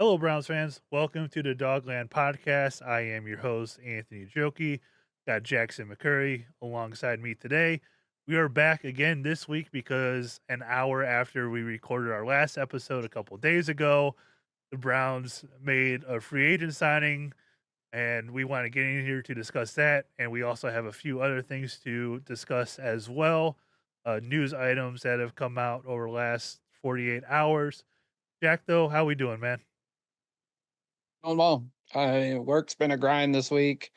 Hello, Browns fans. Welcome to the Dawgland Podcast. I am your host, Anthony Joki. Got Jackson McCurry alongside me today. We are back again this week because an hour after we recorded our last episode a couple days ago, the Browns made a free agent signing, and we want to get in here to discuss that. And we also have a few other things to discuss as well. News items that have come out over the last 48 hours. Jack, though, how we doing, man? Doing well. Work's been a grind this week.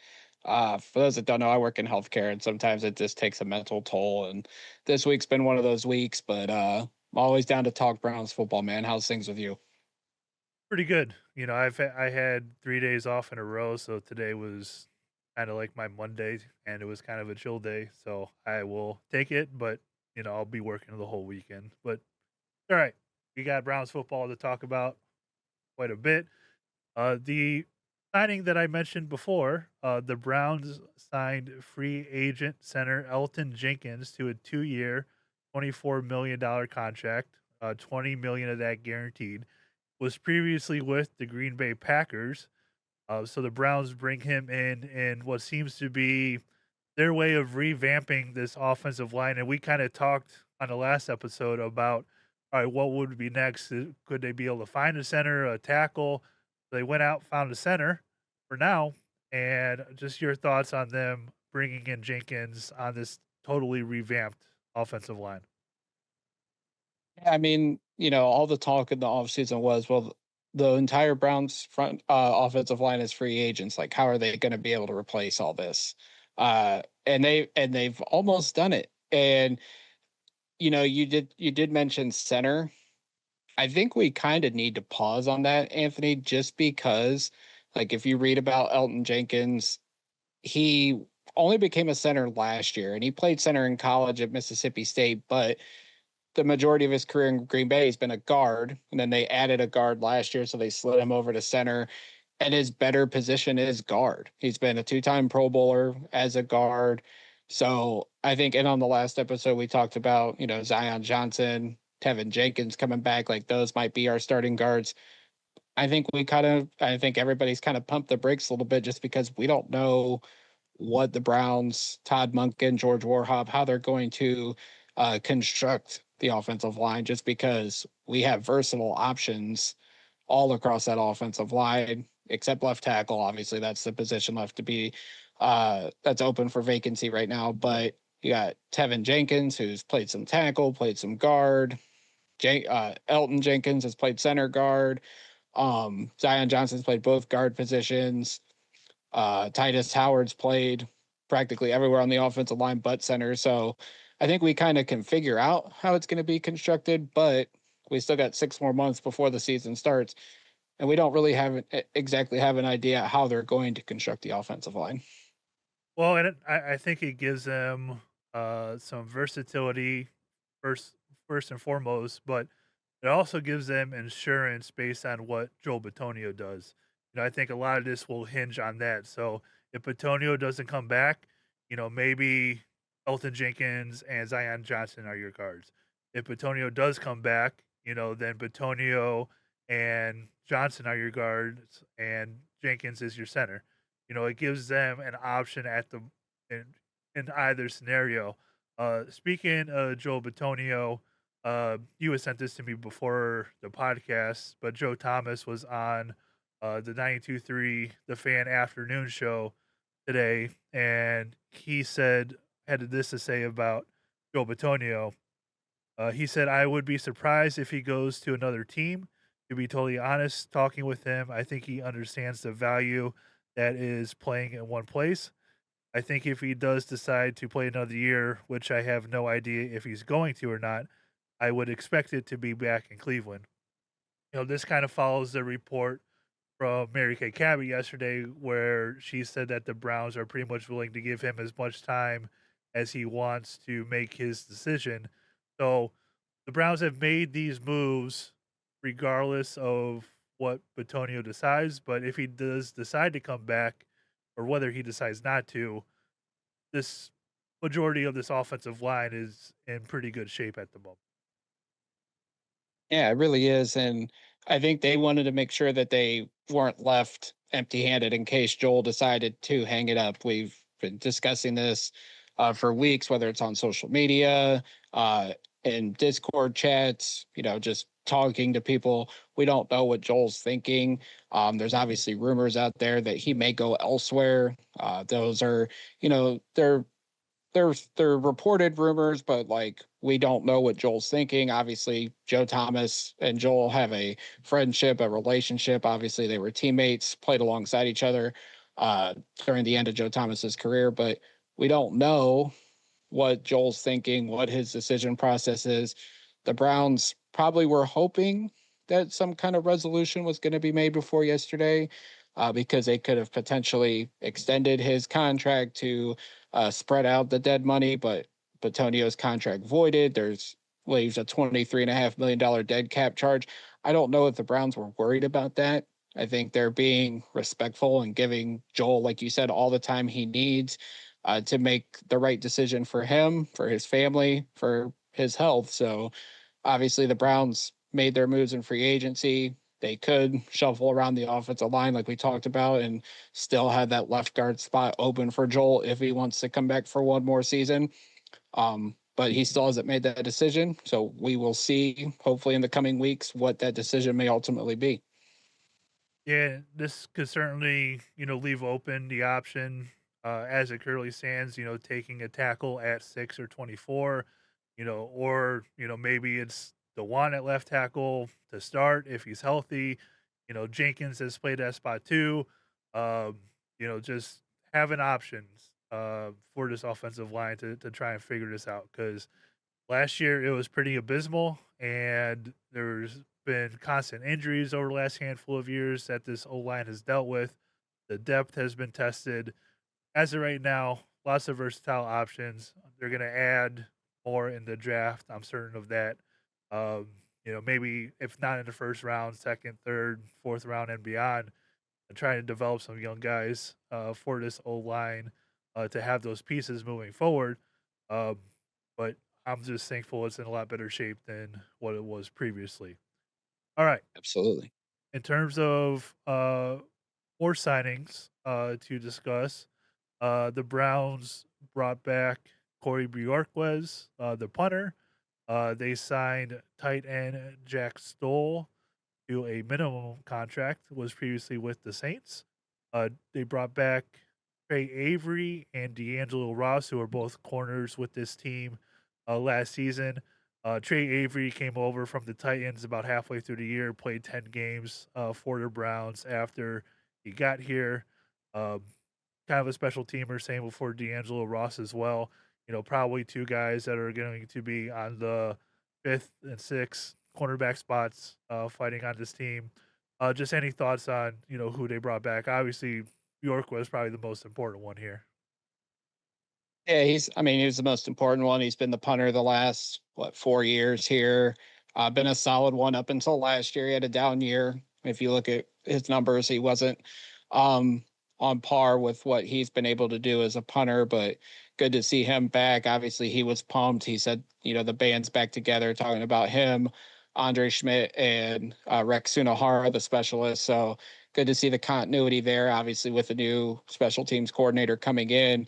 For those that don't know, I work in healthcare, and sometimes it just takes a mental toll. And this week's been one of those weeks. But I'm always down to talk Browns football, man. How's things with you? Pretty good. I had 3 days off in a row, so today was kinda like my Monday, and it was kind of a chill day, so I will take it, but, I'll be working the whole weekend, but alright. We got Browns football to talk about quite a bit. The signing that I mentioned before, the Browns signed free agent center Elton Jenkins to a 2-year, $24 million contract, 20 million of that guaranteed. Was previously with the Green Bay Packers. So the Browns bring him in what seems to be their way of revamping this offensive line. And we kind of talked on the last episode about, all right, what would be next? Could they be able to find a center, a tackle? They went out, found a center for now. And just your thoughts on them bringing in Jenkins on this totally revamped offensive line. Yeah, I mean, all the talk in the offseason was, well, the entire Browns front offensive line is free agents. Like, how are they going to be able to replace all this? And they've almost done it. And you did mention center. I think we kind of need to pause on that, Anthony, just because, like, if you read about Elton Jenkins, he only became a center last year, and he played center in college at Mississippi State, but the majority of his career in Green Bay has been a guard, and then they added a guard last year, so they slid him over to center, and his better position is guard. He's been a two-time Pro Bowler as a guard. So I think, and on the last episode, we talked about, Zion Johnson, Tevin Jenkins coming back, like those might be our starting guards. I think everybody's kind of pumped the brakes a little bit just because we don't know what the Browns, Todd Monken, George Warhop, how they're going to construct the offensive line, just because we have versatile options all across that offensive line, except left tackle. Obviously, that's the position left to be that's open for vacancy right now. But you got Tevin Jenkins, who's played some tackle, played some guard. Elton Jenkins has played center guard. Zion Johnson's played both guard positions. Titus Howard's played practically everywhere on the offensive line but center. So I think we kind of can figure out how it's going to be constructed, but we still got 6 more months before the season starts, and we don't really exactly have an idea how they're going to construct the offensive line. Well, and I think it gives them some versatility first, first and foremost, but it also gives them insurance based on what Joel Bitonio does. I think a lot of this will hinge on that. So if Bitonio doesn't come back, maybe Elton Jenkins and Zion Johnson are your guards. If Bitonio does come back, then Bitonio and Johnson are your guards, and Jenkins is your center. It gives them an option in in either scenario. Speaking of Joel Bitonio, you had sent this to me before the podcast, but Joe Thomas was on the 92.3 The Fan afternoon show today, and he had this to say about Joe Bitonio. He said, I would be surprised if he goes to another team. To be totally honest, talking with him, I think he understands the value that is playing in one place. I think if he does decide to play another year, which I have no idea if he's going to or not, I would expect it to be back in Cleveland. This kind of follows the report from Mary Kay Cabot yesterday, where she said that the Browns are pretty much willing to give him as much time as he wants to make his decision. So the Browns have made these moves regardless of what Batonio decides. But if he does decide to come back, or whether he decides not to, this majority of this offensive line is in pretty good shape at the moment. Yeah, it really is. And I think they wanted to make sure that they weren't left empty-handed in case Joel decided to hang it up. We've been discussing this for weeks, whether it's on social media, uh, in Discord chats, just talking to people. We don't know what Joel's thinking. There's obviously rumors out there that he may go elsewhere. Those are, they're reported rumors, but like we don't know what Joel's thinking. Obviously, Joe Thomas and Joel have a friendship, a relationship. Obviously, they were teammates, played alongside each other uh, during the end of Joe Thomas's career, but we don't know what Joel's thinking, what his decision process is. The Browns probably were hoping that some kind of resolution was going to be made before yesterday, because they could have potentially extended his contract to spread out the dead money, but Bitonio's contract voided. There's leaves a $23.5 million dead cap charge. I don't know if the Browns were worried about that. I think they're being respectful and giving Joel, like you said, all the time he needs to make the right decision for him, for his family, for his health. So obviously the Browns made their moves in free agency. They could shuffle around the offensive line like we talked about and still have that left guard spot open for Joel if he wants to come back for one more season. But he still hasn't made that decision. So we will see, hopefully in the coming weeks, what that decision may ultimately be. Yeah, this could certainly, leave open the option as it currently stands, taking a tackle at 6 or 24, or, maybe it's the one at left tackle to start if he's healthy. Jenkins has played that spot too. Um, just having options for this offensive line to try and figure this out because last year it was pretty abysmal, and there's been constant injuries over the last handful of years that this O line has dealt with. The depth has been tested. As of right now, lots of versatile options. They're going to add more in the draft. I'm certain of that. Um, maybe if not in the first round, second, third, fourth round, and beyond, and trying to develop some young guys for this O line to have those pieces moving forward. Um, but I'm just thankful it's in a lot better shape than what it was previously. All right. Absolutely. In terms of more signings to discuss, the Browns brought back Corey Bojorquez, the punter. They signed tight end Jack Stoll to a minimum contract, was previously with the Saints. They brought back Trey Avery and D'Angelo Ross, who are both corners with this team last season. Trey Avery came over from the Titans about halfway through the year, played 10 games for the Browns after he got here. Um, kind of a special teamer, same before D'Angelo Ross as well. Probably two guys that are going to be on the fifth and sixth cornerback spots fighting on this team. Just any thoughts on, who they brought back? Obviously, York was probably the most important one here. Yeah, he was the most important one. He's been the punter the last, 4 years here. Been a solid one up until last year. He had a down year. If you look at his numbers, he wasn't um, on par with what he's been able to do as a punter, but good to see him back. Obviously, he was pumped. He said, the band's back together, talking about him, Andre Schmidt, and Rex Sunahara, the specialist. So good to see the continuity there, obviously, with the new special teams coordinator coming in.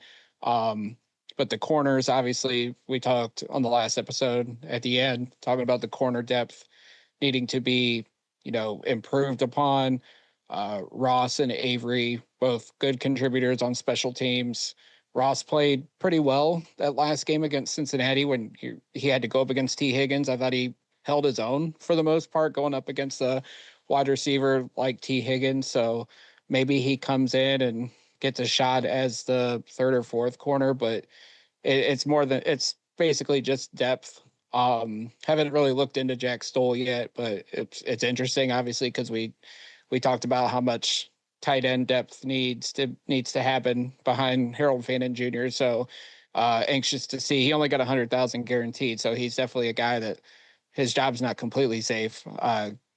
But the corners, obviously, we talked on the last episode at the end, talking about the corner depth needing to be, improved upon. Ross and Avery, both good contributors on special teams. Ross played pretty well that last game against Cincinnati when he had to go up against T. Higgins. I thought he held his own for the most part, going up against a wide receiver like T. Higgins. So maybe he comes in and gets a shot as the third or fourth corner, but it's basically just depth. Haven't really looked into Jack Stoll yet, but it's interesting, obviously, because we talked about how much tight end depth needs to happen behind Harold Fannin Jr. So anxious to see. He only got 100,000 guaranteed, so he's definitely a guy that his job's not completely safe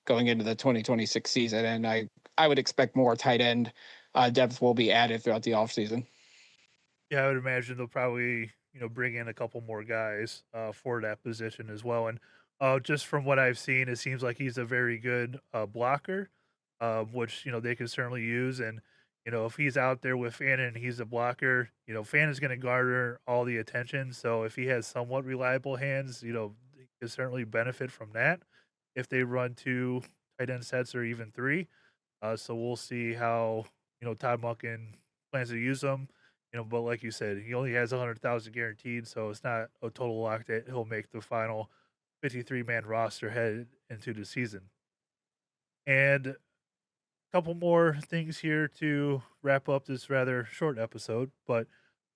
going into the 2026 season, and I would expect more tight end depth will be added throughout the offseason. Yeah, I would imagine they'll probably, bring in a couple more guys for that position as well. And Just from what I've seen, it seems like he's a very good blocker, which they can certainly use. And if he's out there with Fan and he's a blocker, Fan is going to garner all the attention. So if he has somewhat reliable hands, he can certainly benefit from that. If they run two tight end sets or even three, so we'll see how Todd Monken plans to use them. But like you said, he only has 100,000 guaranteed, so it's not a total lock that he'll make the final 53-man roster headed into the season. And a couple more things here to wrap up this rather short episode. But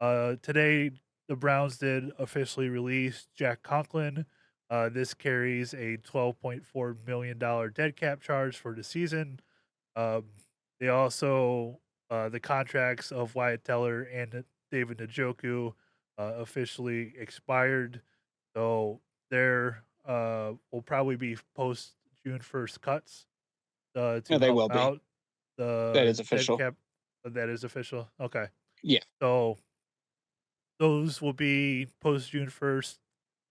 today, the Browns did officially release Jack Conklin. This carries a $12.4 million dead cap charge for the season. Um, they also, the contracts of Wyatt Teller and David Njoku officially expired. So there will probably be post June 1st cuts Yeah, to they help will be. out That the is dead official. cap. That is official. Okay. Yeah. So those will be post June 1st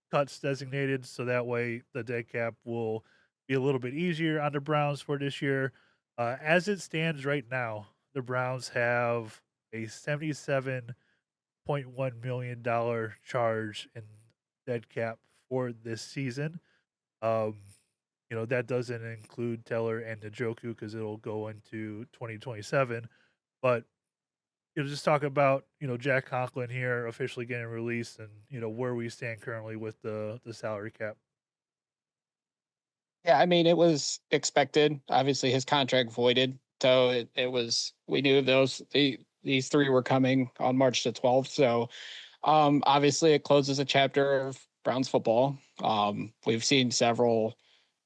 cuts designated. So that way the dead cap will be a little bit easier on the Browns for this year. As it stands right now, the Browns have a $77.1 million charge in dead cap for this season. Um, that doesn't include Teller and Njoku because it'll go into 2027. But just talk about Jack Conklin here officially getting released and where we stand currently with the salary cap. Yeah, I mean, it was expected. Obviously, his contract voided, so it was. We knew these three were coming on March the 12th. So, obviously, it closes a chapter of Browns football. We've seen several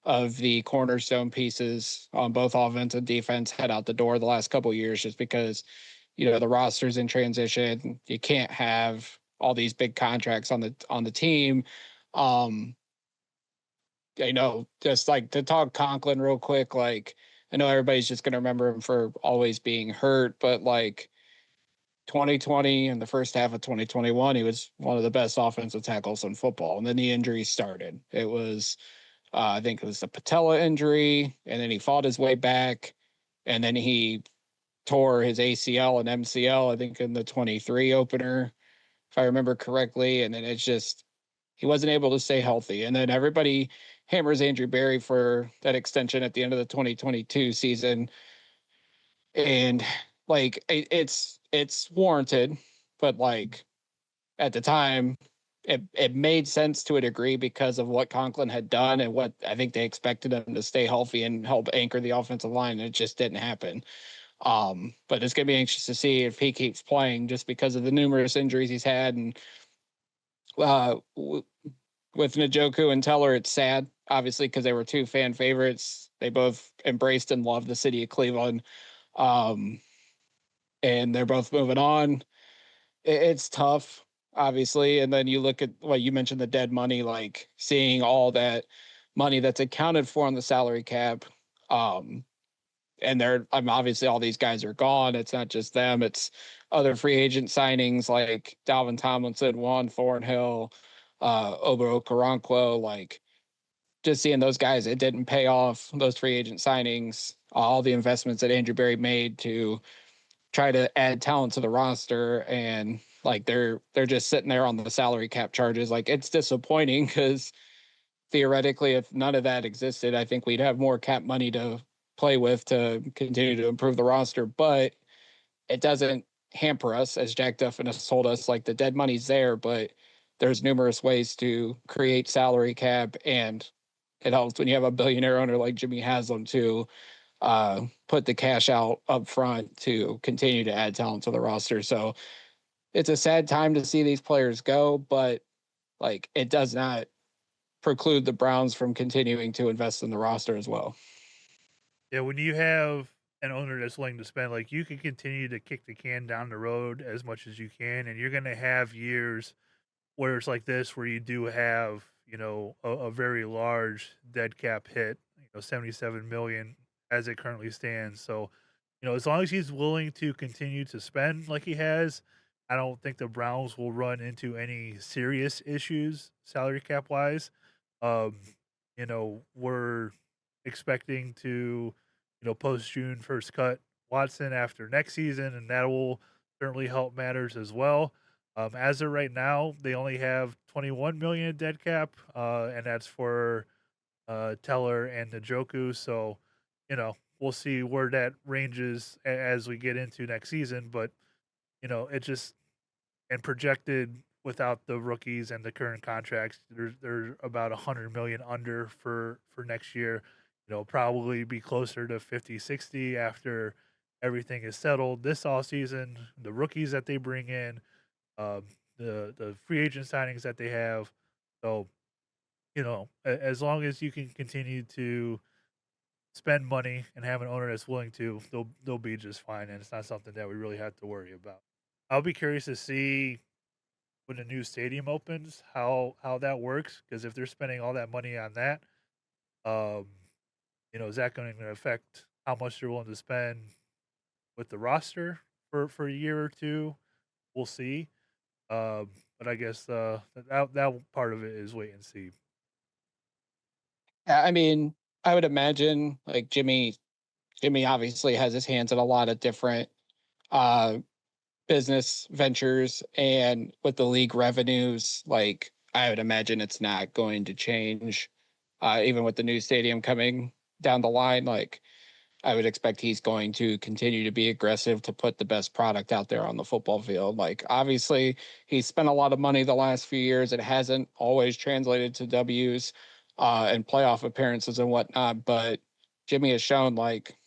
of the cornerstone pieces on both offense and defense head out the door the last couple of years, just because the roster's in transition. You can't have all these big contracts on the team. Um, just like to talk Conklin real quick, like I know everybody's just gonna remember him for always being hurt, but like 2020 and the first half of 2021, he was one of the best offensive tackles in football. And then the injuries started. It was I think it was the patella injury, and then he fought his way back, and then he tore his ACL and MCL, I think in the 23 opener, if I remember correctly. And then it's just he wasn't able to stay healthy. And then everybody hammers Andrew Berry for that extension at the end of the 2022 season. And like it's warranted, but like at the time it made sense to a degree because of what Conklin had done and what I think they expected him to stay healthy and help anchor the offensive line. And it just didn't happen. But it's gonna be anxious to see if he keeps playing just because of the numerous injuries he's had. And uh, with Njoku and Teller, it's sad, obviously, because they were two fan favorites. They both embraced and loved the city of Cleveland. Um, and they're both moving on. It's tough, obviously. And then you look at what you mentioned, the dead money, like seeing all that money that's accounted for on the salary cap. Um, and obviously all these guys are gone. It's not just them, it's other free agent signings like Dalvin Tomlinson, Juan Thornhill, Obo Okoronkwo, like just seeing those guys, it didn't pay off. Those free agent signings, all the investments that Andrew Berry made to try to add talent to the roster, and like they're just sitting there on the salary cap charges. Like it's disappointing because theoretically, if none of that existed, I think we'd have more cap money to play with to continue to improve the roster. But it doesn't hamper us, as Jack Duffin has told us. Like the dead money's there, but there's numerous ways to create salary cap, and it helps when you have a billionaire owner like Jimmy Haslam to put the cash out up front to continue to add talent to the roster. So it's a sad time to see these players go, but like it does not preclude the Browns from continuing to invest in the roster as well. Yeah, when you have an owner that's willing to spend, like you can continue to kick the can down the road as much as you can, and you're going to have years where it's like this, where you do have a very large dead cap hit, 77 million as it currently stands. So, as long as he's willing to continue to spend like he has, I don't think the Browns will run into any serious issues salary cap wise. Um, we're expecting to, post June first cut Watson after next season, and that will certainly help matters as well. As of right now, they only have 21 million in dead cap, and that's for Teller and Njoku. So, we'll see where that ranges as we get into next season. But it just and projected without the rookies and the current contracts, they're about 100 million under for next year. Probably be closer to 50, 60 after everything is settled this all season. The rookies that they bring in, um, the free agent signings that they have. So as long as you can continue to spend money and have an owner that's willing to, they'll be just fine, and it's not something that we really have to worry about. I'll be curious to see when a new stadium opens how that works, because if they're spending all that money on that, um, is that going to affect how much they're willing to spend with the roster for a year or two? We'll see. But I guess that part of it is wait and see. I mean, I would imagine like Jimmy obviously has his hands in a lot of different uh business ventures, and with the league revenues, like I would imagine it's not going to change. Even with the new stadium coming down the line, like I would expect he's going to continue to be aggressive to put the best product out there on the football field. Like obviously he's spent a lot of money the last few years. It hasn't always translated to W's and playoff appearances and whatnot, but Jimmy has shown like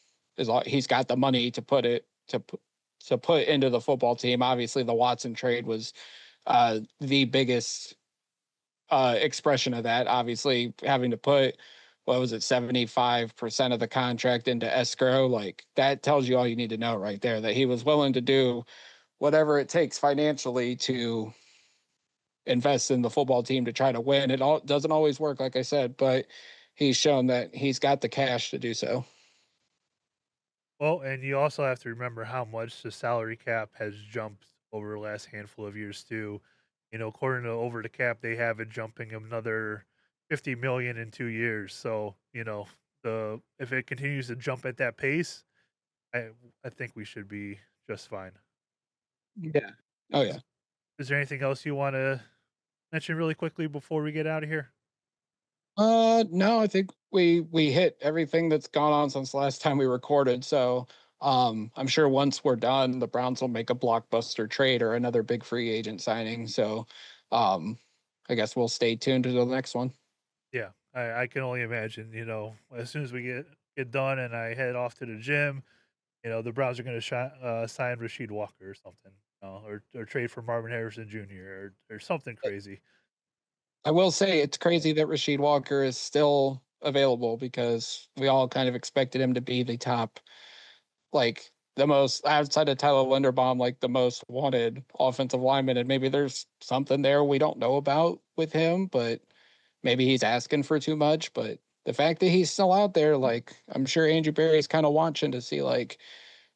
he's got the money to put it to put into the football team. Obviously the Watson trade was the biggest expression of that. Obviously, having to put what was it 75% of the contract into escrow, like that tells you all you need to know right there. That he was willing to do whatever it takes financially to invest in the football team to try to win. It all doesn't always work, like I said, but he's shown that he's got the cash to do so. Well, and you also have to remember how much the salary cap has jumped over the last handful of years too. According to Over the Cap, they have it jumping another 50 million in 2 years. So, the if it continues to jump at that pace, I I think we should be just fine. Yeah. Oh Is, yeah. is there anything else you want to mention really quickly before we get out of here? No, I think we hit everything that's gone on since the last time we recorded. So, I'm sure once we're done, the Browns will make a blockbuster trade or another big free agent signing. So, um, I guess we'll stay tuned to the next one. Yeah, I can only imagine. As soon as we get done and I head off to the gym, the Browns are going to sign Rasheed Walker or something, or trade for Marvin Harrison Jr. or something crazy. I will say it's crazy that Rasheed Walker is still available because we all kind of expected him to be the top, like the most outside of Tyler Linderbaum, like the most wanted offensive lineman. And maybe there's something there we don't know about with him, but maybe he's asking for too much. But the fact that he's still out there, like I'm sure Andrew Berry's kind of watching to see like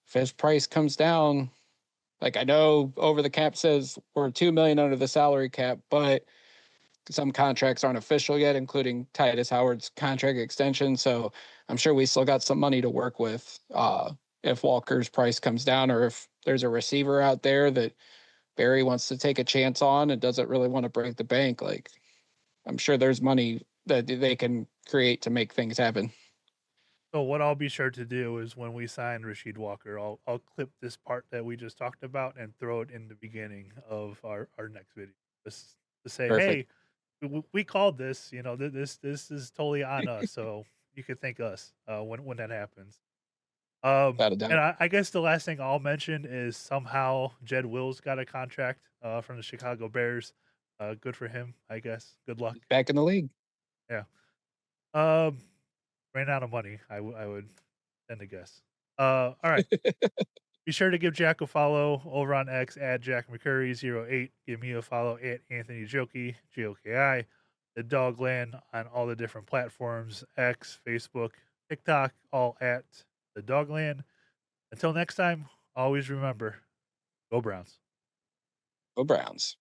if his price comes down. Like I know Over the Cap says we're 2 million under the salary cap, but some contracts aren't official yet, including Titus Howard's contract extension. So I'm sure we still got some money to work with if Walker's price comes down, or if there's a receiver out there that Barry wants to take a chance on and doesn't really want to break the bank. Like I'm sure there's money that they can create to make things happen. So what I'll be sure to do is when we sign Rasheed Walker, I'll clip this part that we just talked about and throw it in the beginning of our next video, just to say, Perfect. hey, we called this. This is totally on us. So you could thank us when that happens. Without a And doubt. I guess the last thing I'll mention is somehow Jed Wills got a contract from the Chicago Bears. Good for him, I guess. Good luck. Back in the league. Yeah. Um, ran out of money. I would tend to guess. All right. Be sure to give Jack a follow over on X at Jack McCurry08. Give me a follow at Anthony Joki, Joki. The Dawgland on all the different platforms, X, Facebook, TikTok, all at the Dawgland. Until next time, always remember, go Browns. Go Browns.